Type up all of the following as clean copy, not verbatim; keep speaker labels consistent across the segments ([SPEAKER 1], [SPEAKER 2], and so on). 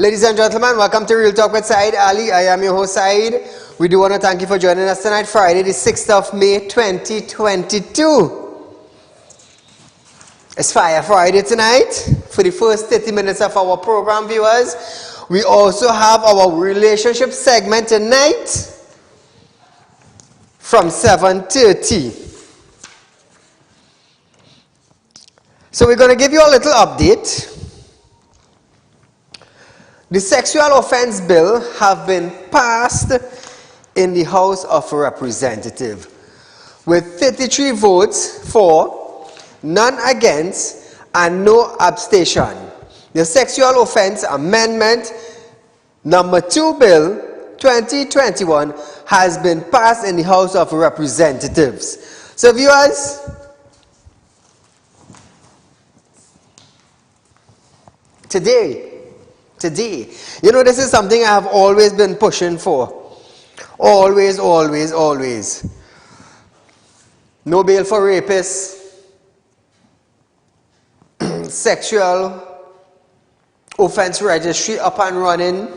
[SPEAKER 1] Ladies and gentlemen, welcome to Real Talk with Saieed Ali. I am your host Saeed. We do want to thank you for joining us tonight, Friday the 6th of May 2022. It's Fire Friday tonight. For the first 30 minutes of our program, viewers, we also have our relationship segment tonight from 7:30. So we're going to give you a little update. The sexual offense bill have been passed in the House of Representatives with 33 votes for, none against, and no abstention. The Sexual Offense Amendment number 2 Bill 2021 has been passed in the House of Representatives. So viewers, today, you know, this is something I have always been pushing for. Always. No bail for rapists. Sexual offense registry up and running.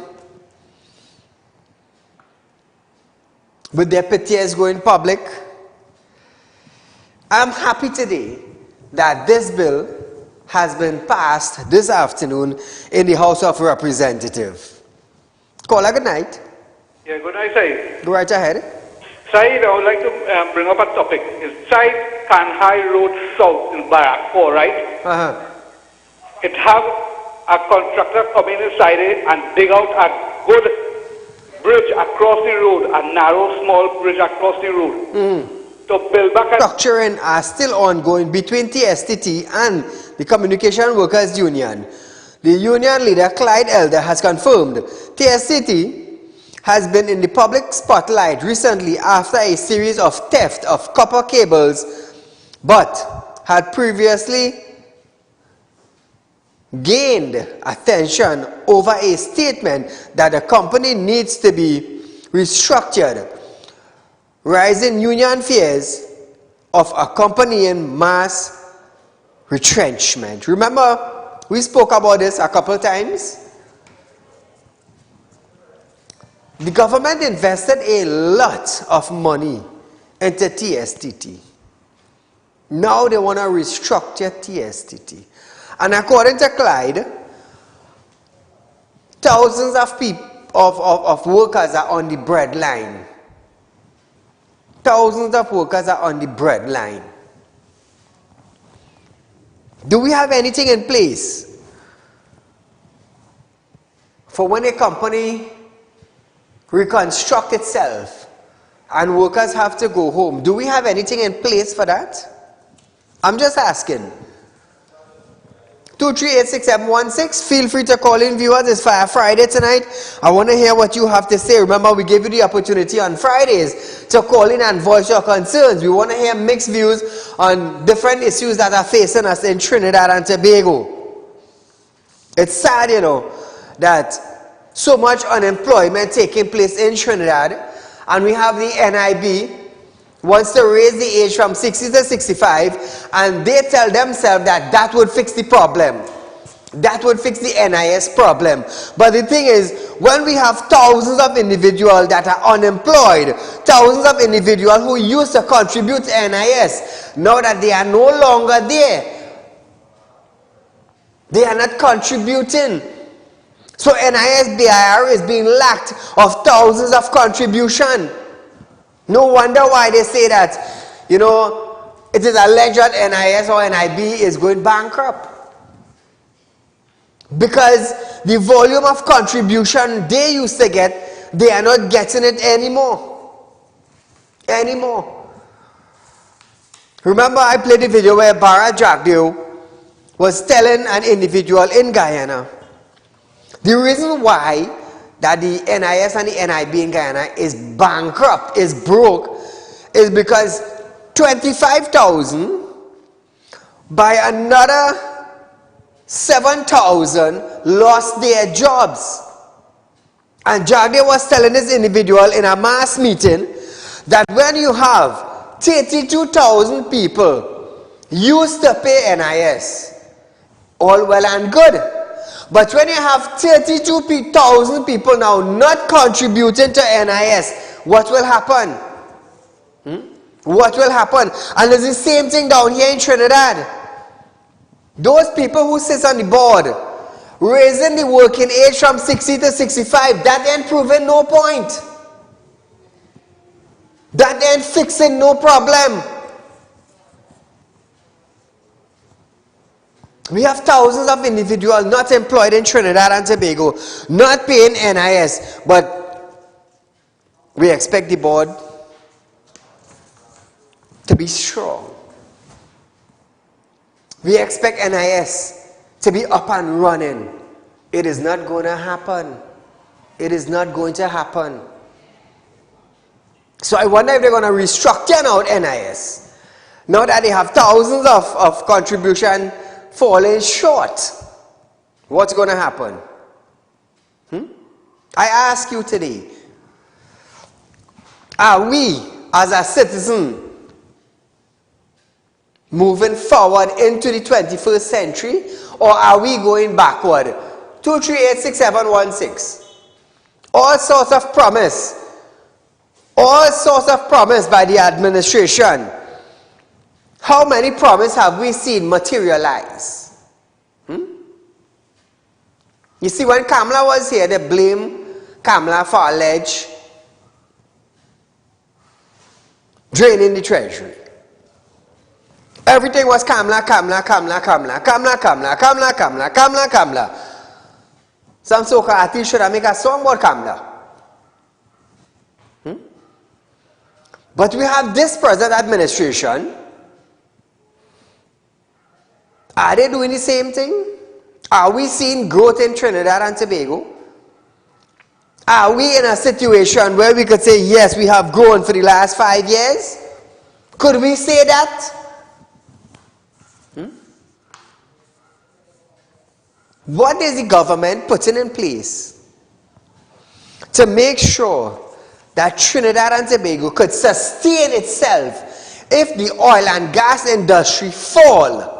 [SPEAKER 1] With their petitions going public. I'm happy today that this bill has been passed this afternoon in the House of Representatives. Caller, good night.
[SPEAKER 2] Yeah, good night, Saeed.
[SPEAKER 1] Go right ahead.
[SPEAKER 2] Saeed, I would like to bring up a topic. It's Saeed Kanhai Road South in Barrack 4, right? It have a contractor come in inside it and dig out a good bridge across the road, a narrow, small bridge across the road. To build back
[SPEAKER 1] Structuring are still ongoing between TSTT and the Communication Workers Union. The union leader, Clyde Elder, has confirmed TSTT has been in the public spotlight recently after a series of theft of copper cables, but had previously gained attention over a statement that the company needs to be restructured, rising union fears of accompanying mass retrenchment. Remember, we spoke about this a couple times. The government invested a lot of money into TSTT. Now they want to restructure TSTT. And according to Clyde, thousands of people, of workers are on the breadline. Thousands of workers are on the breadline. Do we have anything in place for when a company reconstruct itself and workers have to go home? Do we have anything in place for that? I'm just asking. 2386716. Feel free to call in, viewers. It's Fire Friday tonight. I want to hear what you have to say. Remember, we gave you the opportunity on Fridays to call in and voice your concerns. We want to hear mixed views on different issues that are facing us in Trinidad and Tobago. It's sad, you know, that so much unemployment taking place in Trinidad, and we have the NIB wants to raise the age from 60 to 65, and they tell themselves that that would fix the problem. That would fix the NIS problem. But the thing is, when we have thousands of individuals that are unemployed, thousands of individuals who used to contribute to NIS, now that they are no longer there, they are not contributing. So NIS-BIR is being lacked of thousands of contribution. No wonder why they say that, you know, it is alleged that NIS or NIB is going bankrupt. Because the volume of contribution they used to get, they are not getting it anymore. Remember, I played a video where Barra Jagdeo was telling an individual in Guyana, the reason why that the NIS and the NIB in Guyana is bankrupt, is broke, is because 25,000 by another 7,000 lost their jobs. And Jagde was telling this individual in a mass meeting that when you have 32,000 people used to pay NIS, all well and good. But when you have 32,000 people now not contributing to NIS, what will happen? What will happen? And it's the same thing down here in Trinidad. Those people who sit on the board, raising the working age from 60 to 65, that ain't proving no point. That ain't fixing no problem. We have thousands of individuals not employed in Trinidad and Tobago, not paying NIS, but we expect the board to be strong. We expect NIS to be up and running. It is not going to happen. It is not going to happen. So I wonder if they're going to restructure now NIS. Now that they have thousands of contribution falling short, what's going to happen? I ask you today, are we as a citizen moving forward into the 21st century, or are we going backward? 2386716. All sorts of promise by the administration. How many promises have we seen materialize? You see, when Kamala was here, they blamed Kamala for alleged draining the treasury. Everything was Kamala. Some so-called artists should have made a song about Kamala. But we have this present administration. Are they doing the same thing? Are we seeing growth in Trinidad and Tobago? Are we in a situation where we could say, yes, we have grown for the last 5 years? Could we say that? What is the government putting in place to make sure that Trinidad and Tobago could sustain itself if the oil and gas industry fall?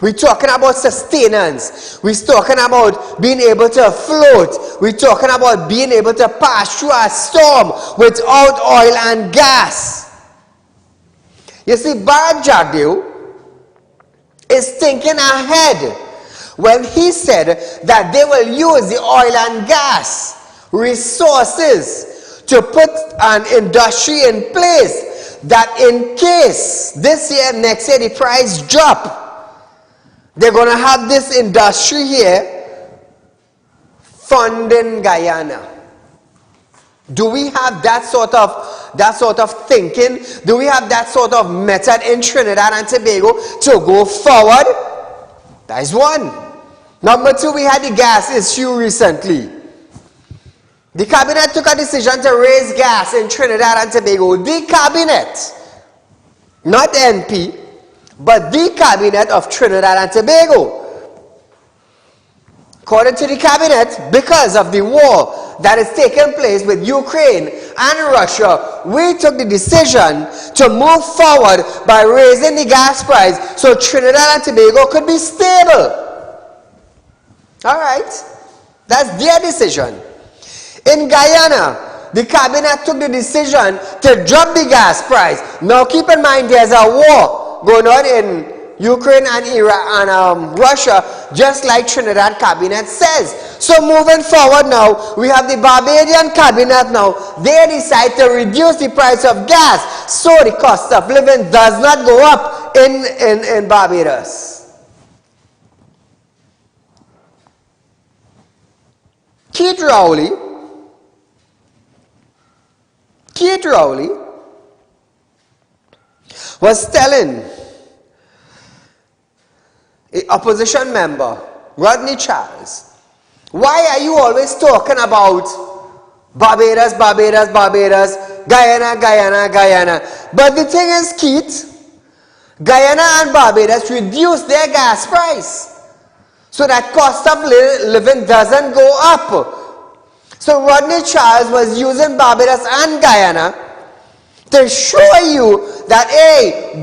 [SPEAKER 1] We're talking about sustenance. We're talking about being able to float. We're talking about being able to pass through a storm without oil and gas. You see, Bharat Jagdeo is thinking ahead when he said that they will use the oil and gas resources to put an industry in place that in case this year, next year, the price drop, they're going to have this industry here funding Guyana. Do we have that sort of thinking? Do we have that sort of method in Trinidad and Tobago to go forward? That is one. Number two, we had the gas issue recently. The cabinet took a decision to raise gas in Trinidad and Tobago. The cabinet, not NP, but the cabinet of Trinidad and Tobago. According to the cabinet, because of the war that is taking place with Ukraine and Russia, we took the decision to move forward by raising the gas price so Trinidad and Tobago could be stable. All right, that's their decision. In Guyana, the cabinet took the decision to drop the gas price. Now keep in mind there's a war going on in Ukraine and Iran and Russia, just like Trinidad cabinet says. So moving forward now, we have the Barbadian cabinet now. They decide to reduce the price of gas so the cost of living does not go up in Barbados. Keith Rowley was telling an opposition member, Rodney Charles, why are you always talking about Barbados, Guyana? But the thing is, Keith, Guyana and Barbados reduced their gas price so that cost of living doesn't go up. So Rodney Charles was using Barbados and Guyana to show you that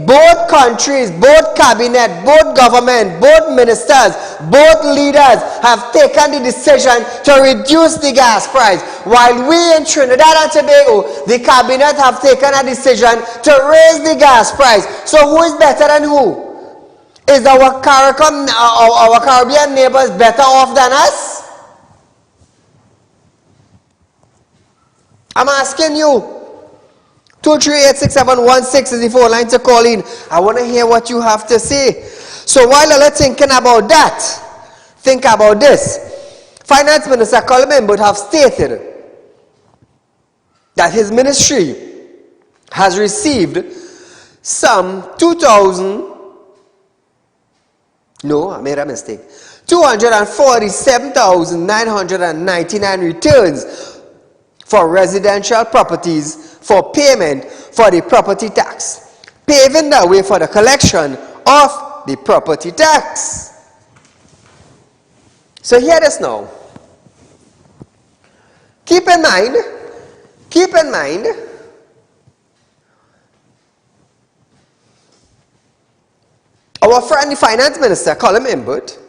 [SPEAKER 1] both countries, both cabinet, both government, both ministers, both leaders have taken the decision to reduce the gas price. While we in Trinidad and Tobago, the cabinet have taken a decision to raise the gas price. So who is better than who? Is our Caribbean neighbors better off than us? I'm asking you. 2386716 is the phone line to call in. I want to hear what you have to say. So while you're thinking about that, think about this. Finance Minister Colin Imbut have stated that his ministry has received some 247,999 returns for residential properties for payment for the property tax, paving the way for the collection of the property tax. So hear this now. Keep in mind, our friend the Finance Minister, Colin Imbut,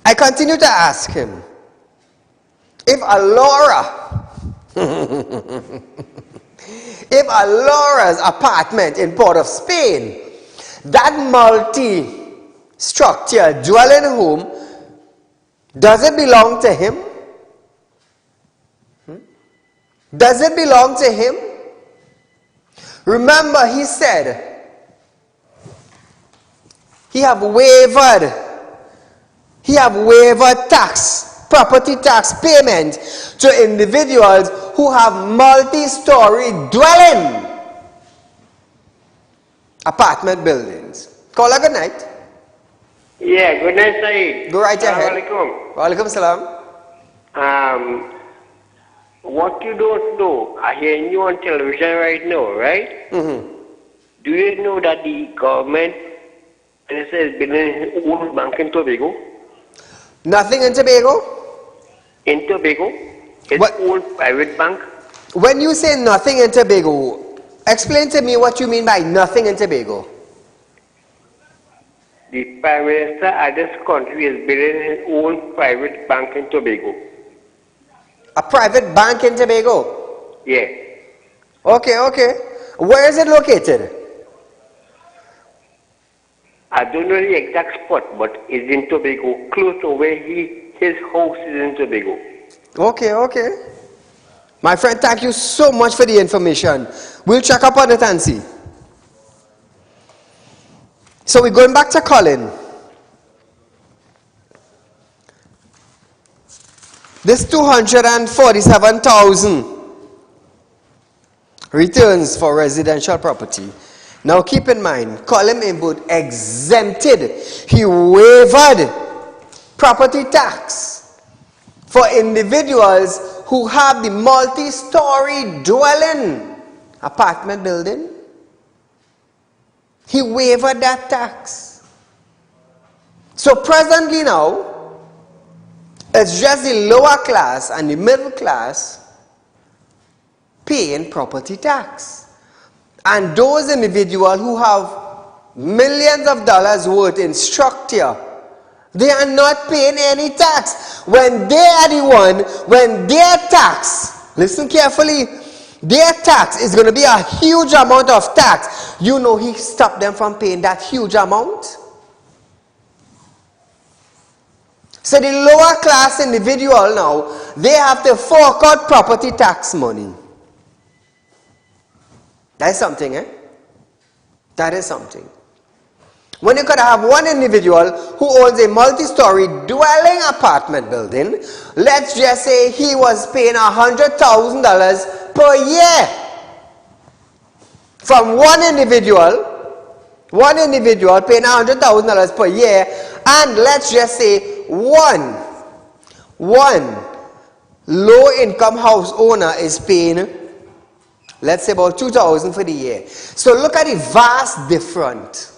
[SPEAKER 1] I continue to ask him, if Laura's apartment in Port of Spain, that multi-structure dwelling home, does it belong to him? Does it belong to him? Remember, he said he have waived property tax payment to individuals who have multi-story dwelling apartment buildings. Caller, good night.
[SPEAKER 3] Yeah, good night, Saeed.
[SPEAKER 1] Go right ahead.
[SPEAKER 3] Assalamualaikum.
[SPEAKER 1] Walaikum salam.
[SPEAKER 3] What you don't know, I hear you on television right now, right?
[SPEAKER 1] Mm-hmm.
[SPEAKER 3] Do you know that the government has been in own bank in Tobago?
[SPEAKER 1] Nothing in Tobago?
[SPEAKER 3] In Tobago? It's
[SPEAKER 1] What?
[SPEAKER 3] own private bank.
[SPEAKER 1] When you say nothing in Tobago, explain to me what you mean by nothing in Tobago.
[SPEAKER 3] The Prime Minister of this country is building his own private bank in Tobago.
[SPEAKER 1] A private bank in Tobago?
[SPEAKER 3] Yeah.
[SPEAKER 1] Okay. Where is it located?
[SPEAKER 3] I don't know the exact spot, but it's in Tobago, close to where his house is in Tobago.
[SPEAKER 1] Okay. My friend, thank you so much for the information. We'll check up on it and see. So we're going back to Colin. This 247,000 returns for residential property. Now keep in mind, Colin Imbut exempted, he waived property tax for individuals who have the multi-story dwelling apartment building. He waived that tax. So presently now, it's just the lower class and the middle class paying property tax. And those individuals who have millions of dollars worth in structure, they are not paying any tax. When they are the one, when their tax, listen carefully, their tax is going to be a huge amount of tax. You know he stopped them from paying that huge amount. So the lower class individual now, they have to fork out property tax money. That is something, eh? That is something. When you could have one individual who owns a multi-story dwelling apartment building, let's just say he was paying $100,000 per year. From one individual paying $100,000 per year, and let's just say one low-income house owner is paying, let's say about $2,000 for the year. So look at the vast difference.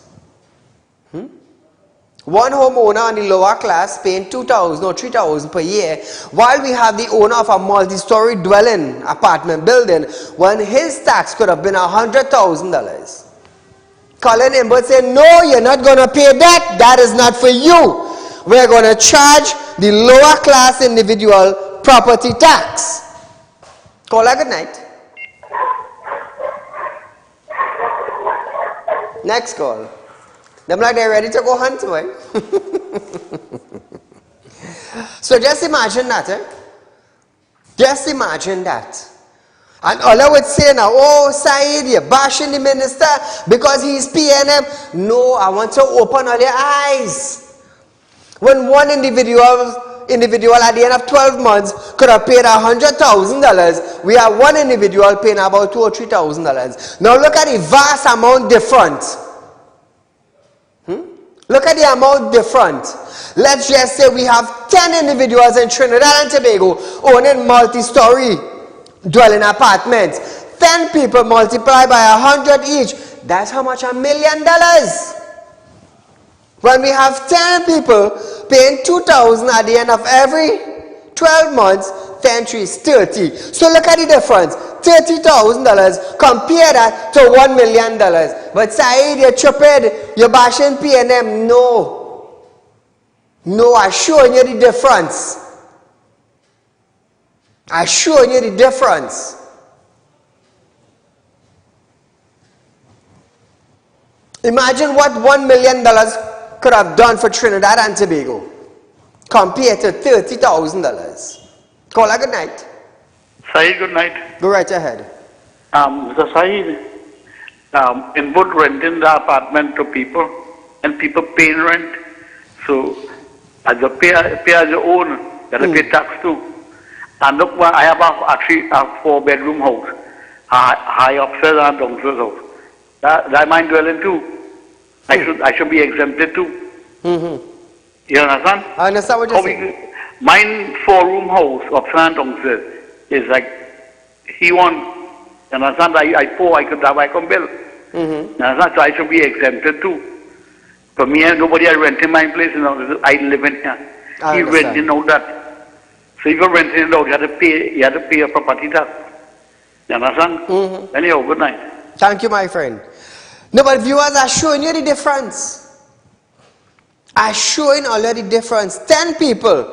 [SPEAKER 1] One homeowner on the lower class paying 2,000 or 3,000 per year, while we have the owner of a multi-story dwelling apartment building, when his tax could have been $100,000. Colin Imbert said, no, you're not going to pay that. That is not for you. We're going to charge the lower class individual property tax. Call her good night. Next call. Them like they're ready to go hunt, boy. So just imagine that, eh? Just imagine that. And all I would say now, oh, Saeed, you're bashing the minister because he's PNM. No, I want to open all your eyes. When one individual at the end of 12 months could have paid $100,000, we have one individual paying about $2,000 or $3,000. Now look at the vast amount difference. Look at the amount different. Let's just say we have 10 individuals in Trinidad and Tobago owning multi-story dwelling apartments. 10 people multiplied by 100 each. That's how much? $1 million. When we have 10 people paying $2,000 at the end of every 12 months, 10 trees, 30. So look at the difference. $30,000, compare that to $1 million. But Saeed, you're stupid, you're bashing PNM. No. No, I'm showing you the difference. I'm showing you the difference. Imagine what $1 million could have done for Trinidad and Tobago compared to $30,000. Call her good night.
[SPEAKER 4] Saeed, good night.
[SPEAKER 1] Go right ahead.
[SPEAKER 4] Mr. Saeed, in both renting the apartment to people and people paying rent. So, as you pay as you own, you have to pay tax too. And look, I have a 4-bedroom house, high upstairs and downstairs house. That's my dwelling too. I should be exempted too. You understand?
[SPEAKER 1] I understand what you're saying.
[SPEAKER 4] Mine 4-room house upstairs and downstairs is like he won. You understand? I can build. You understand? So I should be exempted too. For me, nobody is renting my place. You know, I live in here. He renting out that. So if you're renting it out, you have to pay a property tax. You understand? Anyhow, good night.
[SPEAKER 1] Thank you, my friend. No, but viewers are showing you the difference. Are showing already the difference. 10 people,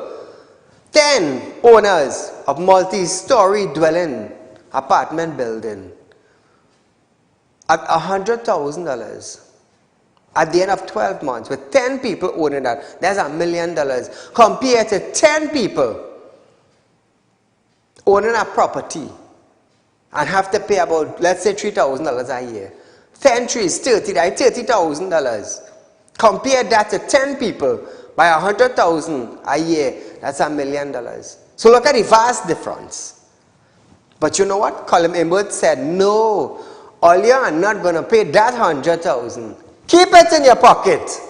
[SPEAKER 1] 10 owners of multi-story dwelling apartment building at $100,000 at the end of 12 months with 10 people owning that. That's $1 million compared to 10 people owning a property and have to pay about, let's say, $3,000 a year. 10 trees, $30,000. Compare that to 10 people by $100,000 a year. That's $1 million. So look at the vast difference. But you know what? Colin Imbert said, no, all you are not going to pay that $100,000. Keep it in your pocket.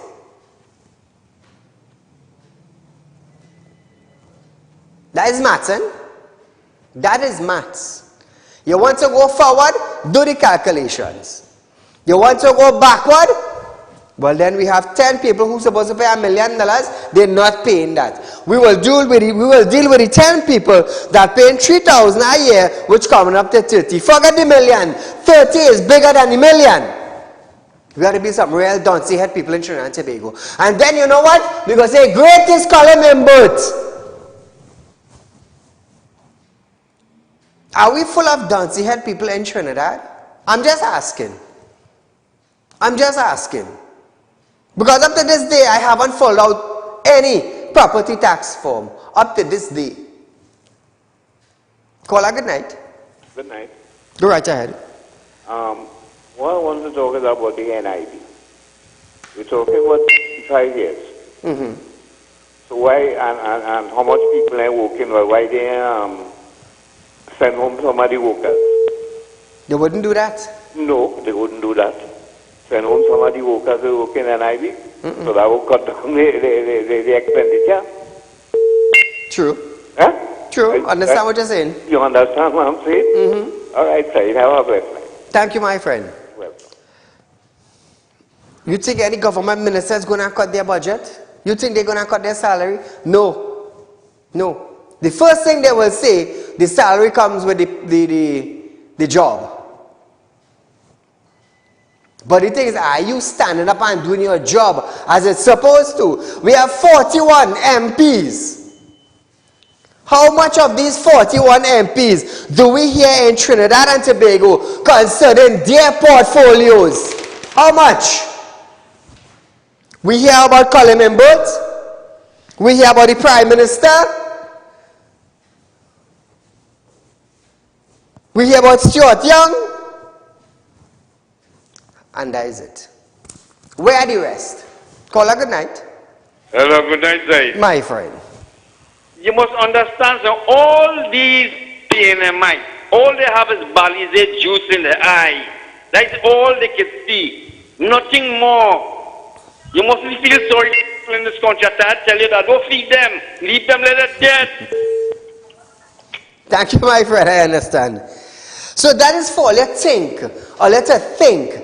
[SPEAKER 1] That is maths, eh? That is maths. You want to go forward? Do the calculations. You want to go backward? Well, then we have 10 people who are supposed to pay $1 million. They're not paying that. We will deal with the 10 people that paying $3,000 a year, which coming up to 30. Forget the million. 30 is bigger than the million. We got to be some real Duncy head people in Trinidad and Tobago. And then you know what? We're going to say, greatest Colin Imbert. Are we full of Duncy head people in Trinidad? I'm just asking. I'm just asking. Because up to this day, I haven't filled out any property tax form. Up to this day. Call her good night.
[SPEAKER 5] Good night.
[SPEAKER 1] Go right ahead.
[SPEAKER 5] What I want to talk is about the NIB. We're talking about 5 years. So why, and how much people are working, or why they send home some of the workers?
[SPEAKER 1] They wouldn't do that?
[SPEAKER 5] No, they wouldn't do that. Send home some of the workers who work in NIB, so that will cut down the expenditure.
[SPEAKER 1] True.
[SPEAKER 5] Huh?
[SPEAKER 1] True. Understand what you're saying?
[SPEAKER 5] You understand what I'm saying? All right, sir. Have a blessed night.
[SPEAKER 1] Thank you, my friend.
[SPEAKER 5] Welcome.
[SPEAKER 1] You think any government minister is going to cut their budget? You think they're going to cut their salary? No. No. The first thing they will say, the salary comes with the job. But the thing is, are you standing up and doing your job as it's supposed to? We have 41 MPs. How much of these 41 MPs do we hear in Trinidad and Tobago concerning their portfolios? How much? We hear about Colin Imbert. We hear about the Prime Minister. We hear about Stuart Young. And that is it. Where are the rest? Call a good night.
[SPEAKER 6] Hello, good night, Said.
[SPEAKER 1] My friend.
[SPEAKER 6] You must understand, so all these PNMI, all they have is balized juice in the eye. That's all they can see. Nothing more. You mustn't feel sorry for people in this country. I tell you that. Don't feed them. Leave them let them dead.
[SPEAKER 1] Thank you, my friend. I understand. So that is for let's think, or let us think.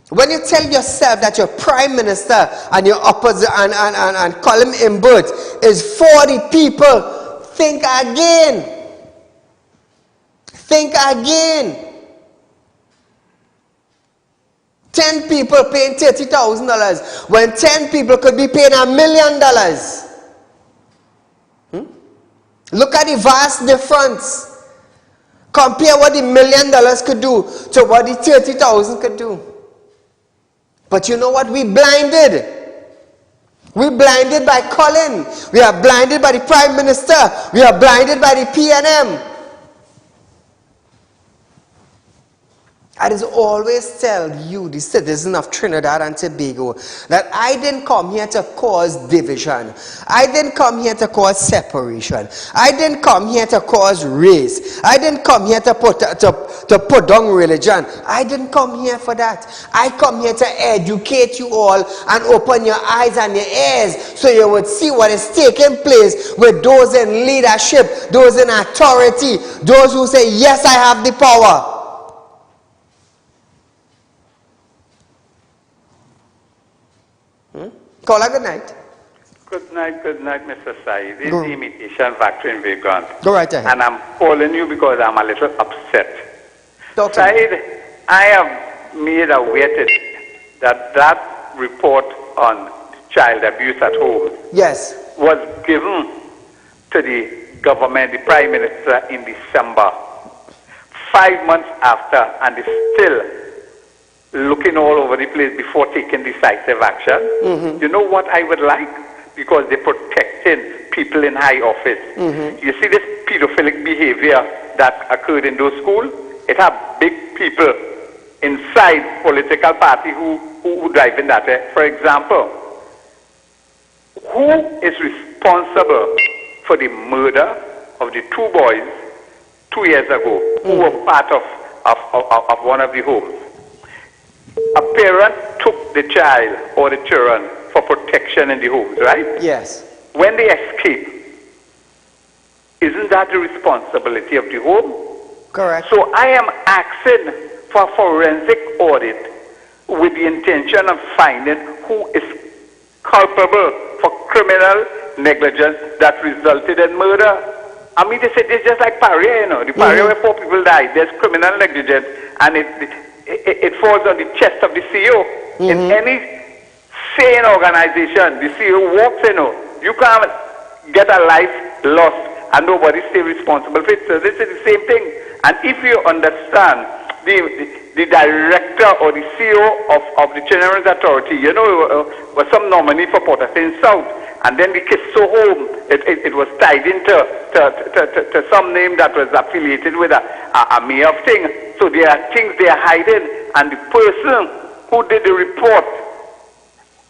[SPEAKER 1] When you tell yourself that your prime minister and your opposite and Colin Imbert is for the people, think again. Think again. 10 people paying $30,000 when 10 people could be paying $1 million. Look at the vast difference. Compare what the $1 million could do to what the 30,000 could do. But you know what? We blinded. We're blinded by Colin. We are blinded by the Prime Minister. We are blinded by the PNM. I just always tell you, the citizen of Trinidad and Tobago, that I didn't come here to cause division. I didn't come here to cause separation. I didn't come here to cause race. I didn't come here to put down religion. I didn't come here for that. I come here to educate you all and open your eyes and your ears so you would see what is taking place with those in leadership, those in authority, those who say, yes, I have the power. Call a good night.
[SPEAKER 6] Good night, Mr. Said. This is the imitation factory in Vagrant.
[SPEAKER 1] Go right ahead.
[SPEAKER 6] And I'm calling you because I'm a little upset.
[SPEAKER 1] Said,
[SPEAKER 6] I have made aware today that report on child abuse at home
[SPEAKER 1] yes,
[SPEAKER 6] was given to the government, the Prime Minister, in December. 5 months after, and is still looking all over the place before taking decisive action. You know what I would like? Because they're protecting people in high office. You see this pedophilic behavior that occurred in those schools? It have big people inside political party who drive in that. For example, who is responsible for the murder of the 2 boys 2 years ago who were part of one of the homes? A parent took the child or the children for protection in the homes, right?
[SPEAKER 1] yes.
[SPEAKER 6] When they escape, isn't that the responsibility of the home?
[SPEAKER 1] Correct.
[SPEAKER 6] So I am asking for a forensic audit with the intention of finding who is culpable for criminal negligence that resulted in murder. I mean, they say it's just like Paria, you know. The Paria where 4 people died, there's criminal negligence, and it falls on the chest of the CEO. In any sane organization, the CEO walks in, you can't get a life lost and nobody stay responsible for it. So this is the same thing. And if you understand, the director or the CEO of the Children's Authority, you know, was some nominee for Port of St. South, and then the case so home, it was tied into to some name that was affiliated with a mayor of thing. So there are things they are hiding, and the person who did the report,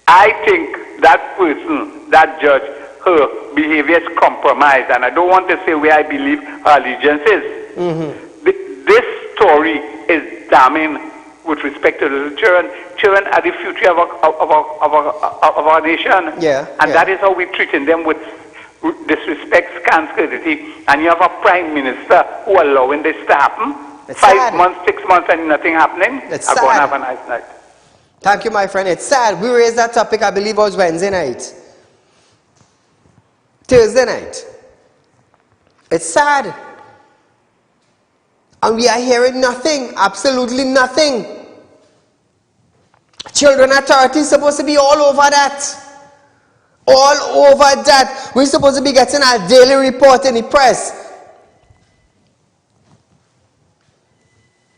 [SPEAKER 6] I think that person, that judge, her behavior is compromised, and I don't want to say where I believe her allegiance is. This story is damning with respect to the children. Children are the future of our nation, and that is how we're treating them with disrespect, scant courtesy. And you have a prime minister who allowing this to happen. It's 5 months, 6 months, and nothing happening.
[SPEAKER 1] It's
[SPEAKER 6] I'm going to
[SPEAKER 1] sad.
[SPEAKER 6] have a nice night.
[SPEAKER 1] Thank you, my friend. It's sad. We raised that topic, I believe it was Wednesday night. Thursday night. It's sad. And we are hearing nothing. Absolutely nothing. Children Authority is supposed to be all over that. All over that. We're supposed to be getting our daily report in the press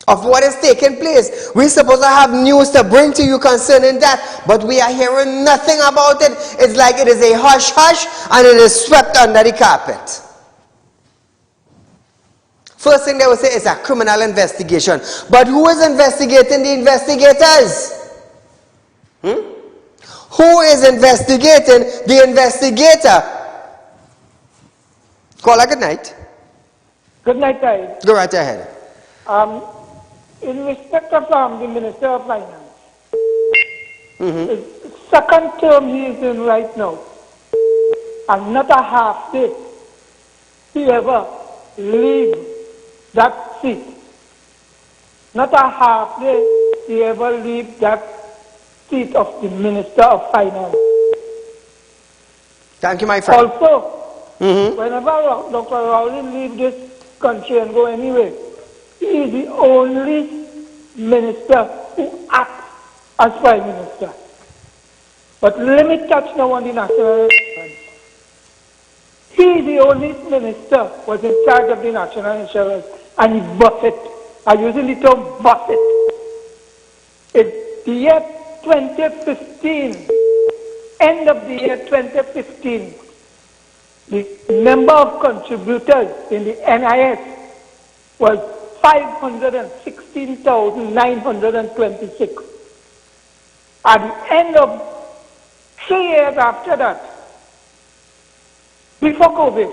[SPEAKER 1] of what is taking place. We're supposed to have news to bring to you concerning that, but we are hearing nothing about it. It's like it is a hush-hush and it is swept under the carpet. First thing they will say is a criminal investigation. But who is investigating the investigators? Who is investigating the investigator? Caller, good night.
[SPEAKER 7] Good night, Saieed.
[SPEAKER 1] Go right ahead.
[SPEAKER 7] In respect of the Minister of Finance, his second term he is in right now, and not a half day he ever leave that seat. Not a half day he ever leave that seat of the Minister of Finance.
[SPEAKER 1] Thank you, my friend.
[SPEAKER 7] Also, whenever Dr. Rowley leave this country and go anywhere, he is the only minister who acts as Prime Minister. But let me touch now on the national insurance. He is the only minister who was in charge of the national insurance, and he bought it. I'm using the term bought it. In the year 2015, end of the year 2015, the number of contributors in the NIS was 516,926. At the end of 3 years after that, before COVID,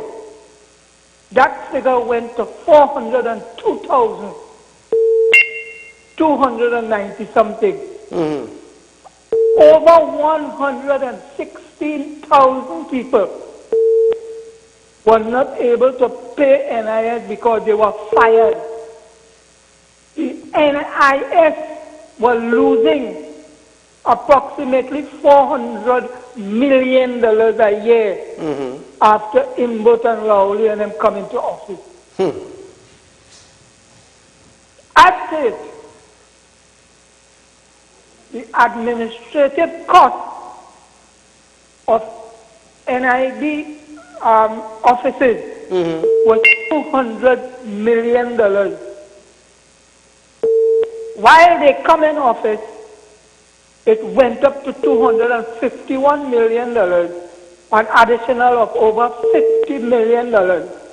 [SPEAKER 7] that figure went to 402,290 something. Over 116,000 people were not able to pay NIS because they were fired. The NIS were losing approximately $400 million a year after Imbut and Rowley and them coming to office. Add to it the administrative cost of NIB offices was $200 million. While they come in office, it went up to $251 million, an additional of over $50 million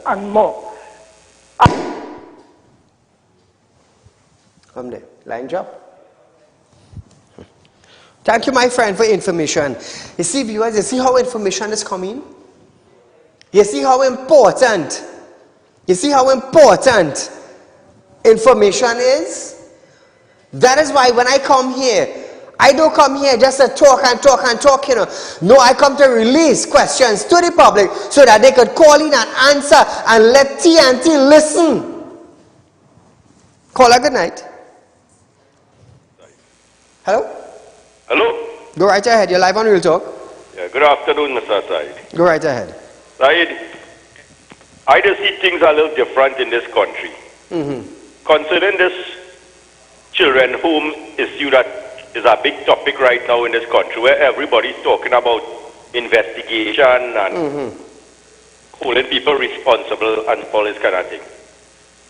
[SPEAKER 7] and more.
[SPEAKER 1] Come there. Line drop. Thank you, my friend, for information. You see, viewers, you see how information is coming? You see how important information is? That is why when I come here, I don't come here just to talk and talk and talk, you know. No, I come to release questions to the public so that they could call in and answer and let TNT listen. Caller, good night. Hello?
[SPEAKER 8] Hello?
[SPEAKER 1] Go right ahead. You're live on Real Talk.
[SPEAKER 8] Yeah, good afternoon, Mr. Said.
[SPEAKER 1] Go right ahead.
[SPEAKER 8] Said, I just see things a little different in this country. Considering this children home issue that is a big topic right now in this country, where everybody's talking about investigation and holding people responsible and all this kind of thing.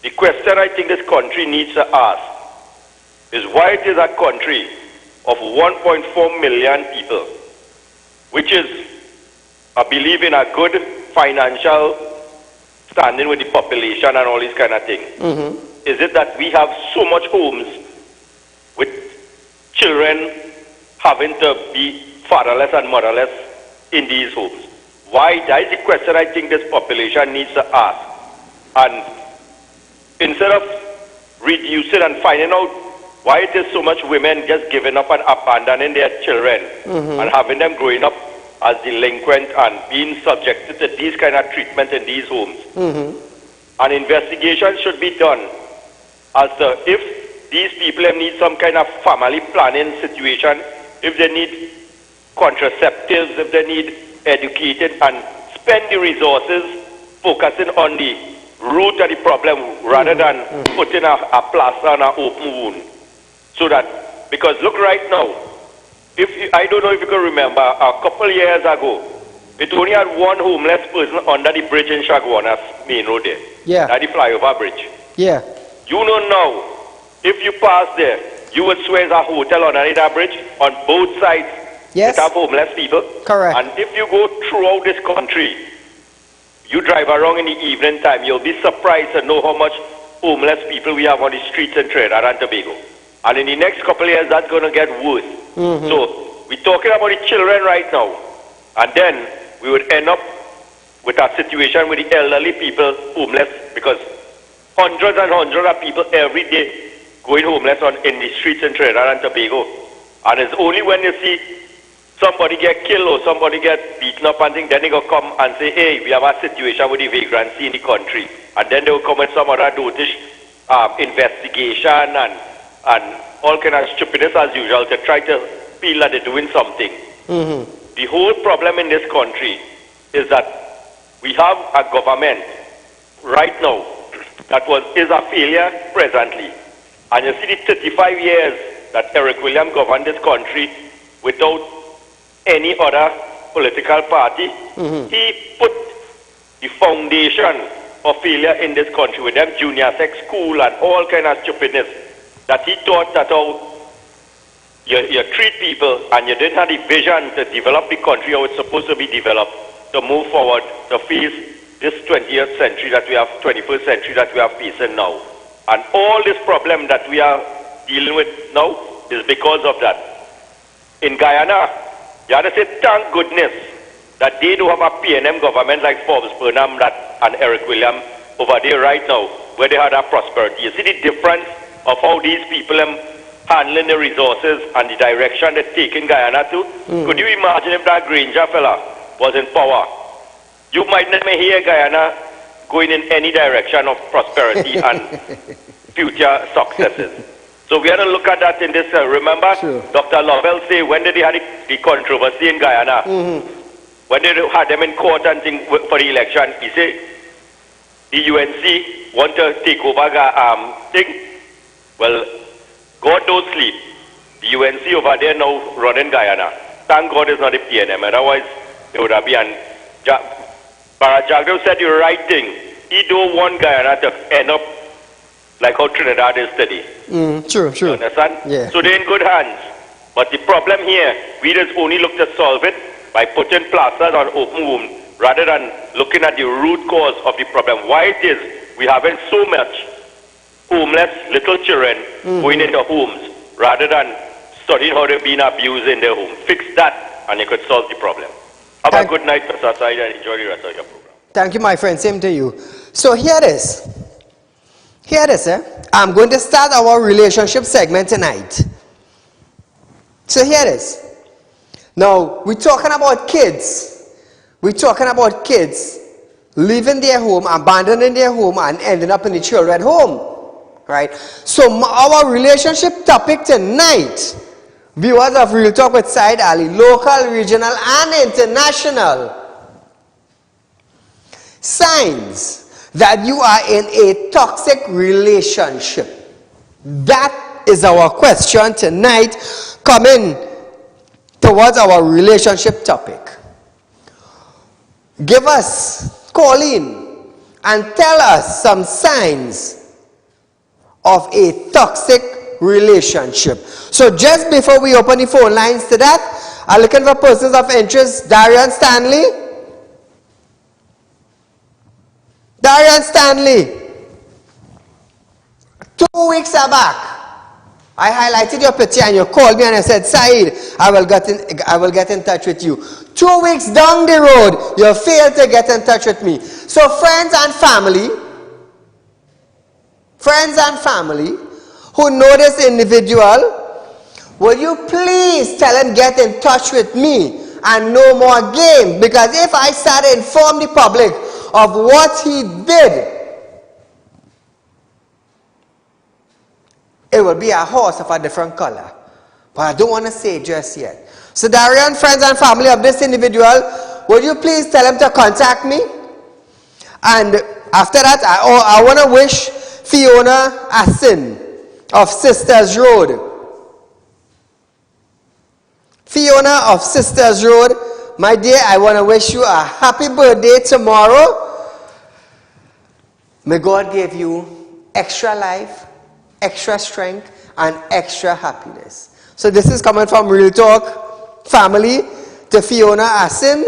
[SPEAKER 8] The question I think this country needs to ask is why it is a country of 1.4 million people, which is, I believe, in a good financial standing with the population and all these kind of things. Is it that we have so much homes with children having to be fatherless and motherless in these homes? Why? That is the question I think this population needs to ask. And instead of reducing and finding out why it is so much women just giving up and abandoning their children and having them growing up as delinquent and being subjected to these kind of treatment in these homes. An investigation should be done as to if these people need some kind of family planning situation, if they need contraceptives, if they need educated, and spend the resources focusing on the root of the problem rather than putting a plaster on an open wound. So that, because look right now, I don't know if you can remember, a couple years ago, it only had one homeless person under the bridge in Shagwana's main road there.
[SPEAKER 1] Yeah.
[SPEAKER 8] At the flyover bridge.
[SPEAKER 1] Yeah.
[SPEAKER 8] You know now, if you pass there, you would swear there's a hotel underneath that bridge on both sides.
[SPEAKER 1] Yes.
[SPEAKER 8] That have homeless people.
[SPEAKER 1] Correct.
[SPEAKER 8] And if you go throughout this country, you drive around in the evening time, you'll be surprised to know how much homeless people we have on the streets in Trinidad and Tobago. And in the next couple of years, that's going to get worse. So we're talking about the children right now. And then we would end up with a situation with the elderly people homeless, because hundreds and hundreds of people every day going homeless in the streets in Trinidad and Tobago. And it's only when you see somebody get killed or somebody get beaten up and things, then they go come and say, hey, we have a situation with the vagrancy in the country. And then they will come with some other dotish investigation and all kind of stupidness as usual to try to feel that they're doing something. The whole problem in this country is that we have a government right now that is a failure presently. And you see the 35 years that Eric Williams governed this country without any other political party. He put the foundation of failure in this country with them junior sex school and all kind of stupidness, that he thought that how you treat people, and you didn't have the vision to develop the country how it's supposed to be developed, to move forward, to face this 20th century that we have, 21st century that we are facing now. And all this problem that we are dealing with now is because of that. In Guyana, you have to say thank goodness that they don't have a PNM government like Forbes Burnham and Eric Williams over there right now, where they had a prosperity. You see the difference of how these people are handling the resources and the direction they're taking Guyana to? Could you imagine if that Granger fella was in power? You might never hear Guyana going in any direction of prosperity and future successes. So we have to look at that in this. Remember, Dr. Lovell say, when did they have the controversy in Guyana? When they had them in court and thing for the election, he said, the UNC want to take over thing. Well, God don't sleep. The UNC over there now running Guyana. Thank God it's not the PNM, otherwise it would have been. Barajagdo said the right thing. He don't want Guyana to end up like how Trinidad is today.
[SPEAKER 1] True.
[SPEAKER 8] You understand?
[SPEAKER 1] Yeah.
[SPEAKER 8] So they're in good hands. But the problem here, we just only look to solve it by putting plasters on open wound rather than looking at the root cause of the problem. Why it is we having so much homeless little children going into homes rather than studying how they're being abused in their home. Fix that and you could solve the problem. Have a good night, Mr. Saieed, and enjoy the rest of your program.
[SPEAKER 1] Thank you, my friend. Same to you. So here it is. I'm going to start our relationship segment tonight. So here it is. Now, we're talking about kids. We're talking about kids leaving their home, abandoning their home, and ending up in the children's home. Right? So our relationship topic tonight, viewers of Real Talk with Saieed Ali, local, regional, and international. Signs that you are in a toxic relationship. That is our question tonight, coming towards our relationship topic. Give us, call in, and tell us some signs of a toxic relationship. So just before we open the phone lines to that, I'm looking for persons of interest. Darian Stanley. Darian Stanley, 2 weeks back, I highlighted your picture and you called me and I said, Saieed, I will get in touch with you. 2 weeks down the road, you failed to get in touch with me. So friends and family who know this individual, will you please tell him get in touch with me and no more games? Because if I start to inform the public of what he did, it it will be a horse of a different color. But I don't want to say it just yet. So Darian, friends and family of this individual, would you please tell him to contact me? And after that, I want to wish Fiona Asin of Sisters Road. Fiona of Sisters Road, my dear, I want to wish you a happy birthday tomorrow. May God give you extra life, extra strength, and extra happiness. So this is coming from Real Talk family to Fiona Asin.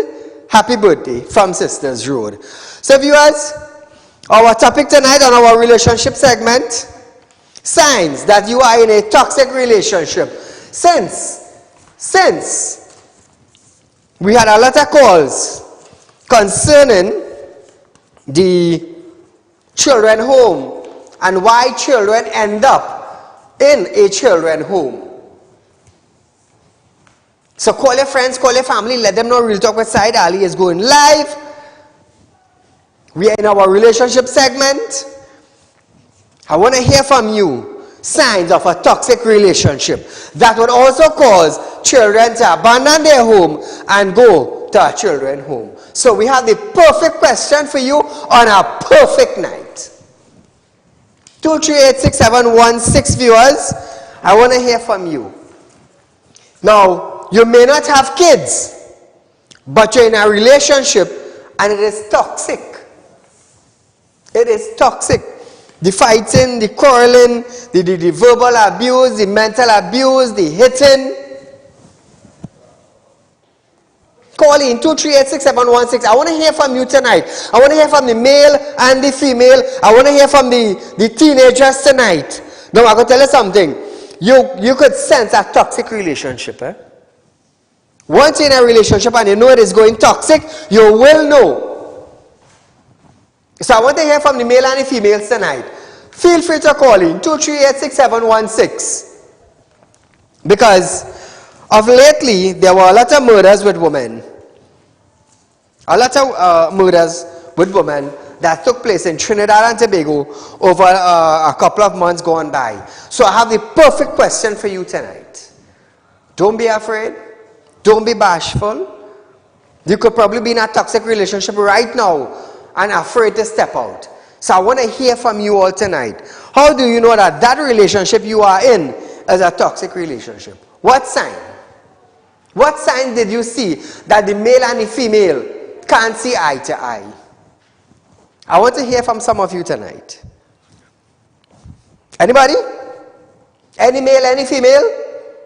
[SPEAKER 1] Happy birthday from Sisters Road. So viewers, our topic tonight on our relationship segment, signs that you are in a toxic relationship. Since we had a lot of calls concerning the children home and why children end up in a children home. So call your friends, call your family, let them know Real Talk with Saieed Ali is going live. We are in our relationship segment. I want to hear from you signs of a toxic relationship that would also cause children to abandon their home and go to a children's home. So we have the perfect question for you on a perfect night. 2386716 viewers, I want to hear from you. Now, you may not have kids, but you're in a relationship and it is toxic. It is toxic. The fighting, the quarreling, the verbal abuse, the mental abuse, the hitting. Call in 2386716. I want to hear from you tonight. I want to hear from the male and the female. I want to hear from the teenagers tonight. Now I'm going to tell you something. You could sense a toxic relationship. Once you're in a relationship and you know it is going toxic, you will know. So I want to hear from the male and the females tonight. Feel free to call in 2386716. Because of lately, there were a lot of murders with women. A lot of murders with women that took place in Trinidad and Tobago over a couple of months gone by. So I have the perfect question for you tonight. Don't be afraid. Don't be bashful. You could probably be in a toxic relationship right now and afraid to step out. So I want to hear from you all tonight. How do you know that that relationship you are in is a toxic relationship? What sign? What sign did you see that the male and the female can't see eye to eye? I want to hear from some of you tonight. Anybody? Any male, any female?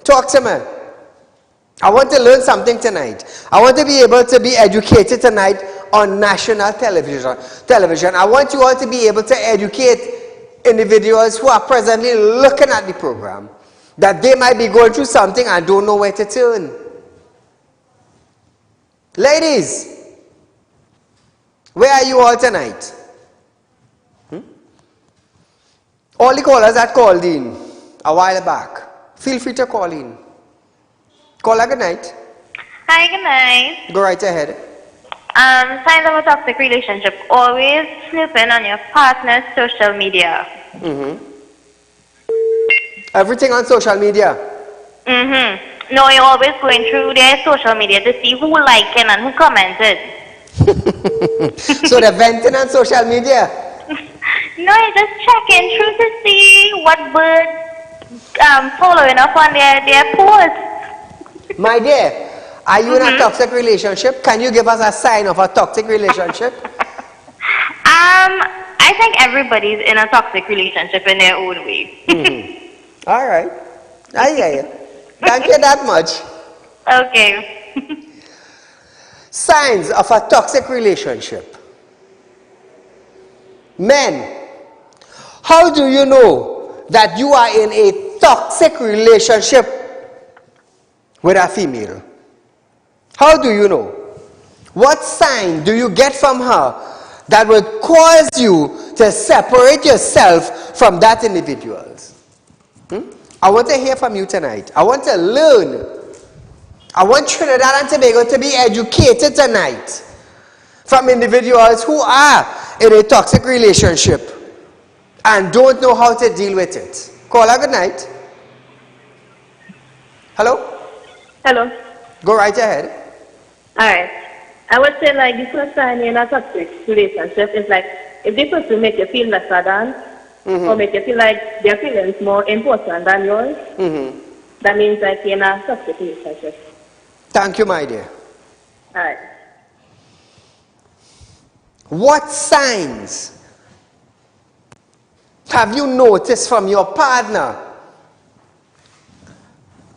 [SPEAKER 1] Talk to me. I want to learn something tonight. I want to be able to be educated tonight on national television. I want you all to be able to educate individuals who are presently looking at the program, that they might be going through something and don't know where to turn. Ladies, where are you all tonight? All the callers that called in a while back, feel free to call in. Caller, good night.
[SPEAKER 9] Hi, good night.
[SPEAKER 1] Go right ahead.
[SPEAKER 9] Signs of a toxic relationship. Always snooping on your partner's social media.
[SPEAKER 1] Everything on social media?
[SPEAKER 9] No, you're always going through their social media to see who liked and who commented.
[SPEAKER 1] So they're venting on social media?
[SPEAKER 9] No, you're just checking through to see what birds following up on their posts.
[SPEAKER 1] My dear, are you in a toxic relationship? Can you give us a sign of a toxic relationship?
[SPEAKER 9] I think everybody's in a toxic relationship in their own way.
[SPEAKER 1] All right. I hear you. Thank you that much.
[SPEAKER 9] Okay.
[SPEAKER 1] Signs of a toxic relationship. Men, how do you know that you are in a toxic relationship with a female? How do you know? What sign do you get from her that would cause you to separate yourself from that individual? I want to hear from you tonight. I want to learn. I want Trinidad and Tobago to be educated tonight from individuals who are in a toxic relationship and don't know how to deal with it. Caller, good night. Hello?
[SPEAKER 10] Hello.
[SPEAKER 1] Go right ahead.
[SPEAKER 10] Alright. I would say like the first sign in a toxic relationship is like if the person make you feel lesser than or make you feel like their feelings more important than yours, that means like you're in a toxic relationship.
[SPEAKER 1] Thank you, my dear.
[SPEAKER 10] Alright.
[SPEAKER 1] What signs have you noticed from your partner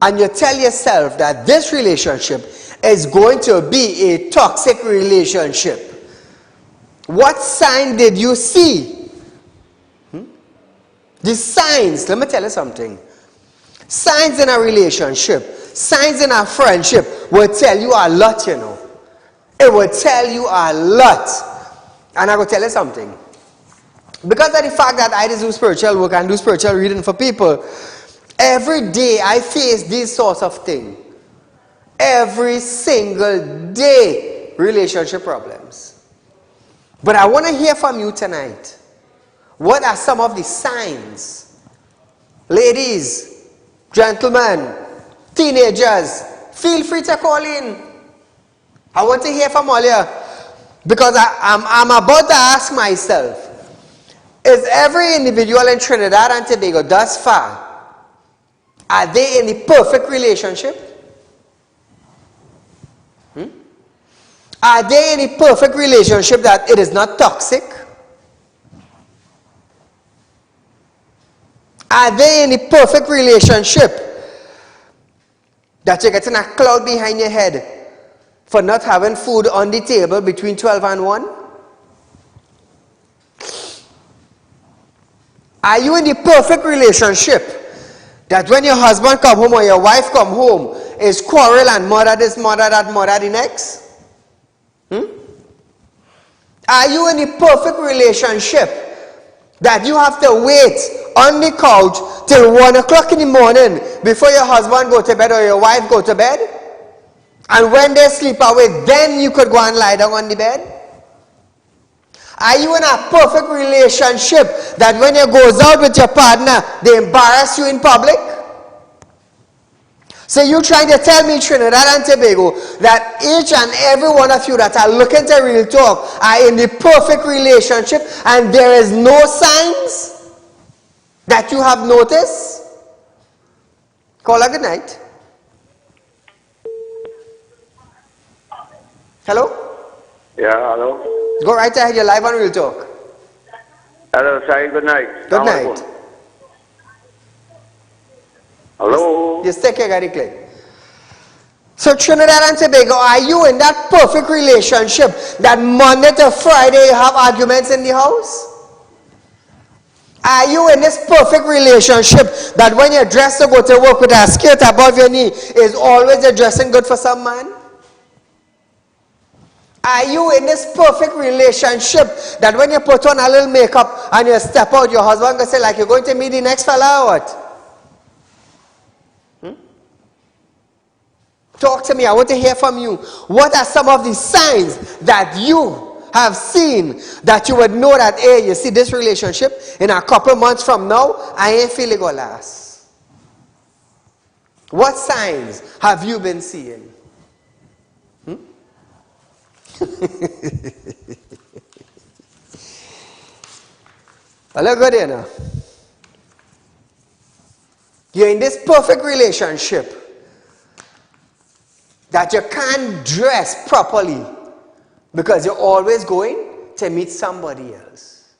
[SPEAKER 1] and you tell yourself that this relationship is going to be a toxic relationship? What sign did you see? The signs, let me tell you something. Signs in a relationship, signs in a friendship will tell you a lot, you know. It will tell you a lot. And I will tell you something. Because of the fact that I do spiritual work and do spiritual reading for people, every day I face these sorts of things. Every single day, relationship problems. But I want to hear from you tonight. What are some of the signs? Ladies, gentlemen, teenagers, feel free to call in. I want to hear from all you. Because I'm about to ask myself, is every individual in Trinidad and Tobago thus far, are they in the perfect relationship? Are they in a perfect relationship that it is not toxic? Are they in a perfect relationship that you're getting a cloud behind your head for not having food on the table between 12 and 1? Are you in the perfect relationship that when your husband come home or your wife come home is quarrel and murder this, murder that, murder the next? Are you in a perfect relationship that you have to wait on the couch till 1 o'clock in the morning before your husband go to bed or your wife go to bed? And when they sleep away, then you could go and lie down on the bed? Are you in a perfect relationship that when you goes out with your partner, they embarrass you in public? So you trying to tell me, Trinidad and Tobago, that each and every one of you that are looking to Real Talk are in the perfect relationship and there is no signs that you have noticed? Call her good night. Hello?
[SPEAKER 3] Yeah, hello?
[SPEAKER 1] Go right ahead, you're live on Real Talk.
[SPEAKER 3] Hello, Saeed, good night.
[SPEAKER 1] Good night.
[SPEAKER 3] Hello?
[SPEAKER 1] Just take care, very clear. So Trinidad and Tobago, are you in that perfect relationship that Monday to Friday you have arguments in the house? Are you in this perfect relationship that when you're dressed to go to work with a skirt above your knee is always a dressing good for some man? Are you in this perfect relationship that when you put on a little makeup and you step out, your husband can say like you're going to meet the next fella or what? Talk to me. I want to hear from you. What are some of the signs that you have seen that you would know that, hey, you see this relationship in a couple months from now, I ain't feeling gonna last? What signs have you been seeing? I look good here now. You're in this perfect relationship that you can't dress properly because you're always going to meet somebody else.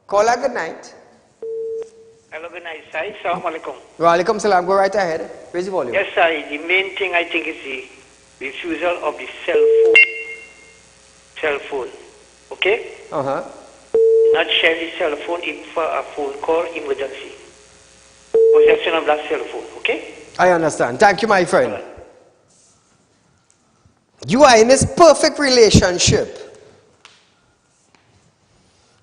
[SPEAKER 1] Call her good night.
[SPEAKER 11] Hello, good night, Sai. Assalamu alaikum.
[SPEAKER 1] Wa alaikum salam. Go right ahead. Raise the volume.
[SPEAKER 11] Yes, Sai. The main thing I think is the refusal of the cell phone. Okay? Not share the cell phone even for a phone call emergency. Possession of that cell phone. Okay?
[SPEAKER 1] I understand. Thank you, my friend. You are in this perfect relationship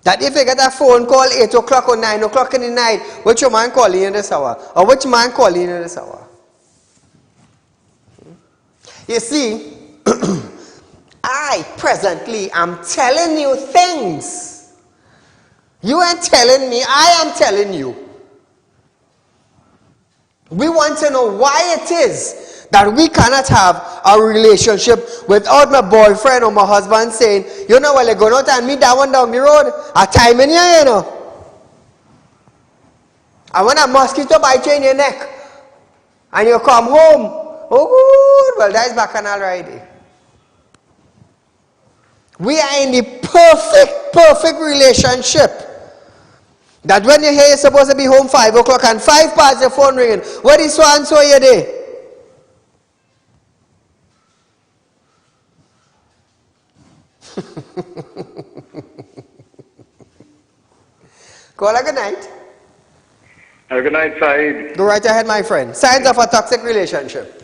[SPEAKER 1] that if you get a phone call 8 o'clock or 9 o'clock in the night, which your man calling in this hour? Or which man calling in this hour? You see, I presently am telling you things. You ain't telling me, I am telling you. We want to know why it is that we cannot have a relationship without my boyfriend or my husband saying, you know, well, you're going out and meet that one down the road. A time in here, you know. And when a mosquito bites you in your neck and you come home, oh, good, well, that is bacchanal riding. We are in the perfect relationship. That when you hear you're supposed to be home 5 o'clock and 5 past your phone ringing, what is so and so you there? Call a good night.
[SPEAKER 12] Good night, Saeed.
[SPEAKER 1] Go right ahead, my friend. Signs of a toxic relationship.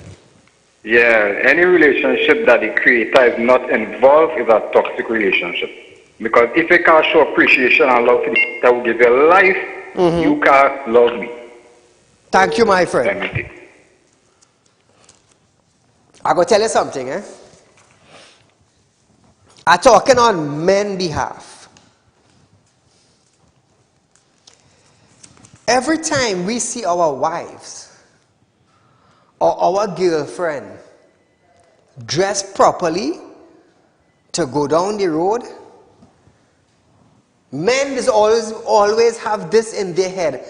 [SPEAKER 12] Yeah, any relationship that the creator is not involved is a toxic relationship. Because if you can't show appreciation and love to the that will give you life, you can't love me.
[SPEAKER 1] Thank you, my friend. I go tell you something, eh? I'm talking on men's behalf. Every time we see our wives or our girlfriend dress properly to go down the road, men is always have this in their head.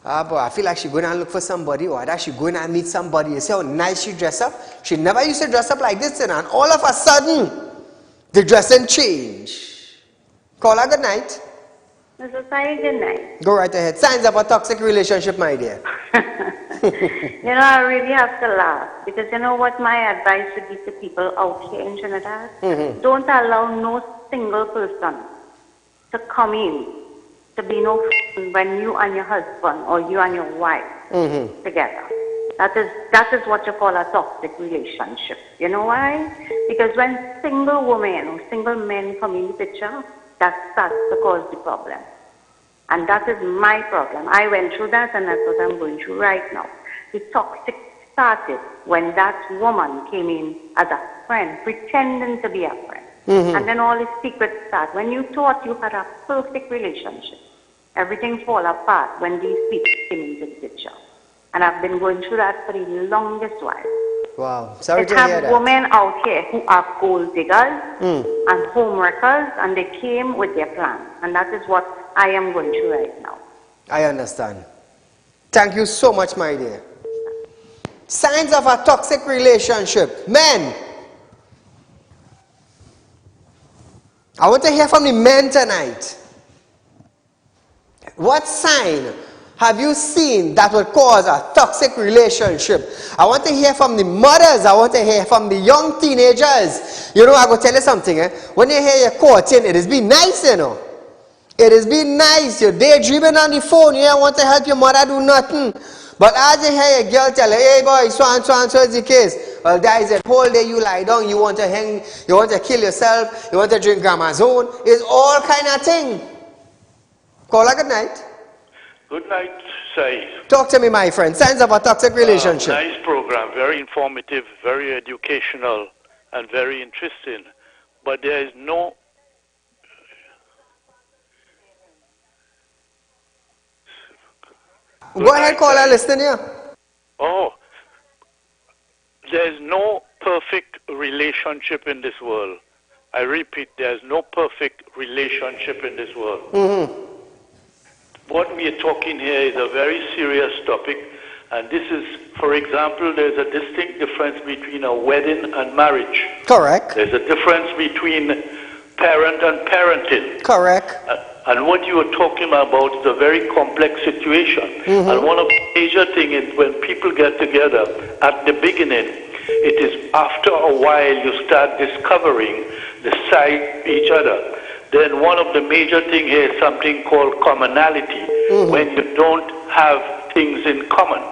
[SPEAKER 1] Ah, boy, I feel like she's going to look for somebody, or that she's going to meet somebody. You see how nice she dress up? She never used to dress up like this, and all of a sudden, the dressing change. Call her good night.
[SPEAKER 13] Mr. Saeed, good night.
[SPEAKER 1] Go right ahead. Signs of a toxic relationship, my dear.
[SPEAKER 13] You know, I really have to laugh, because you know what my advice would be to people out here in Trinidad? Don't allow no single person to come in to be no when you and your husband or you and your wife together. That is what you call a toxic relationship. You know why? Because when single women or single men come in the picture, that starts to cause the problem. And that is my problem. I went through that, and that's what I'm going through right now. The toxic started when that woman came in as a friend, pretending to be a friend. And then all the secrets start. When you thought you had a perfect relationship, everything fall apart when these people came into the picture. And I've been going through that for the longest while.
[SPEAKER 1] Wow. Sorry to hear
[SPEAKER 13] have
[SPEAKER 1] that.
[SPEAKER 13] women out here who are gold diggers and homewreckers, and they came with their plans. And that is what I am going through right now.
[SPEAKER 1] I understand. Thank you so much, my dear. Signs of a toxic relationship. Men, I want to hear from the men tonight. What sign have you seen that would cause a toxic relationship? I want to hear from the mothers. I want to hear from the young teenagers. You know, I go tell you something. When you hear your courting, it has been nice, you know. It has been nice. You're daydreaming on the phone. You want to help your mother do nothing. But as you hear your girl tell her, hey boy, so and so is the case. Well, that is it. Whole day you lie down. You want to hang. You want to kill yourself. You want to drink grandma's own. It's all kind of thing. Call her good night.
[SPEAKER 14] Good night, Saeed.
[SPEAKER 1] Talk to me, my friend. Signs of a toxic relationship.
[SPEAKER 14] Nice program. Very informative, very educational, and very interesting. But there is no...
[SPEAKER 1] Go ahead, caller, listen here.
[SPEAKER 14] Oh, there is no perfect relationship in this world. I repeat, there is no perfect relationship in this world. What we are talking here is a very serious topic, and this is, for example, there's a distinct difference between a wedding and marriage.
[SPEAKER 1] Correct.
[SPEAKER 14] There's a difference between parent and parenting.
[SPEAKER 1] Correct.
[SPEAKER 14] And what you are talking about is a very complex situation. And one of the major things is when people get together at the beginning, it is after a while you start discovering the side each other. Then one of the major things here is something called commonality, when you don't have things in common.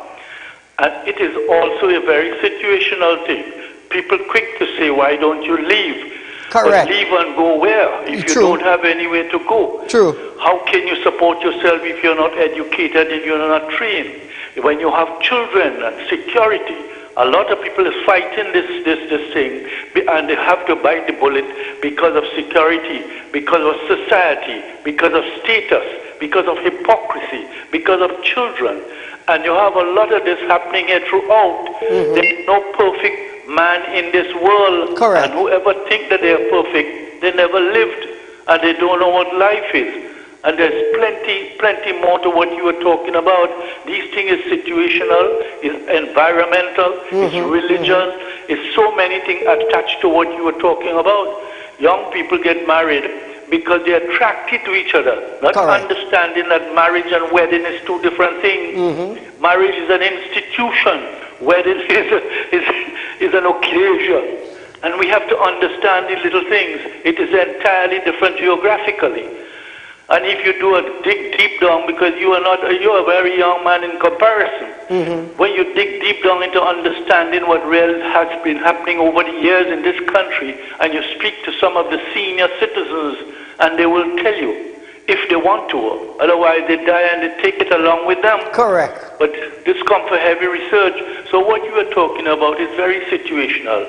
[SPEAKER 14] And it is also a very situational thing. People quick to say, why don't you leave?
[SPEAKER 1] Correct.
[SPEAKER 14] But leave and go where if you don't have anywhere to go?
[SPEAKER 1] True.
[SPEAKER 14] How can you support yourself if you're not educated and you're not trained? When you have children and security, a lot of people are fighting this thing, and they have to bite the bullet because of security, because of society, because of status, because of hypocrisy, because of children. And you have a lot of this happening here throughout. There's no perfect man in this world.
[SPEAKER 1] Correct.
[SPEAKER 14] And whoever think that they are perfect, they never lived. And they don't know what life is. And there's plenty more to what you were talking about. These things is situational, is environmental, it's religious, it's so many things attached to what you were talking about. Young people get married because they're attracted to each other, not understanding that marriage and wedding is two different things. Marriage is an institution. Wedding is an occasion. And we have to understand these little things. It is entirely different geographically. And if you do a dig deep down, because you're a very young man in comparison, when you dig deep down into understanding what really has been happening over the years in this country, and you speak to some of the senior citizens, and they will tell you if they want to, otherwise they die and they take it along with them.
[SPEAKER 1] Correct.
[SPEAKER 14] But this comes for heavy research. So what you are talking about is very situational.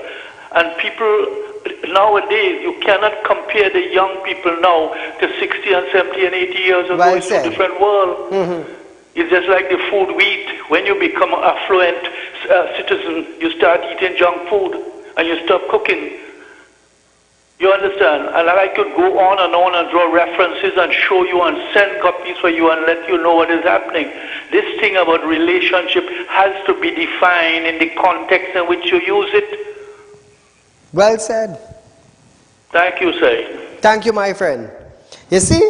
[SPEAKER 14] And people nowadays, you cannot compare the young people now to 60 and 70 and 80 years ago. It's a different world. It's just like the food we eat. When you become an affluent citizen, you start eating junk food and you stop cooking. You understand? And I could go on and draw references and show you and send copies for you and let you know what is happening. This thing about relationship has to be defined in the context in which you use it.
[SPEAKER 1] Well said.
[SPEAKER 14] Thank you, Said.
[SPEAKER 1] Thank you, my friend. You see?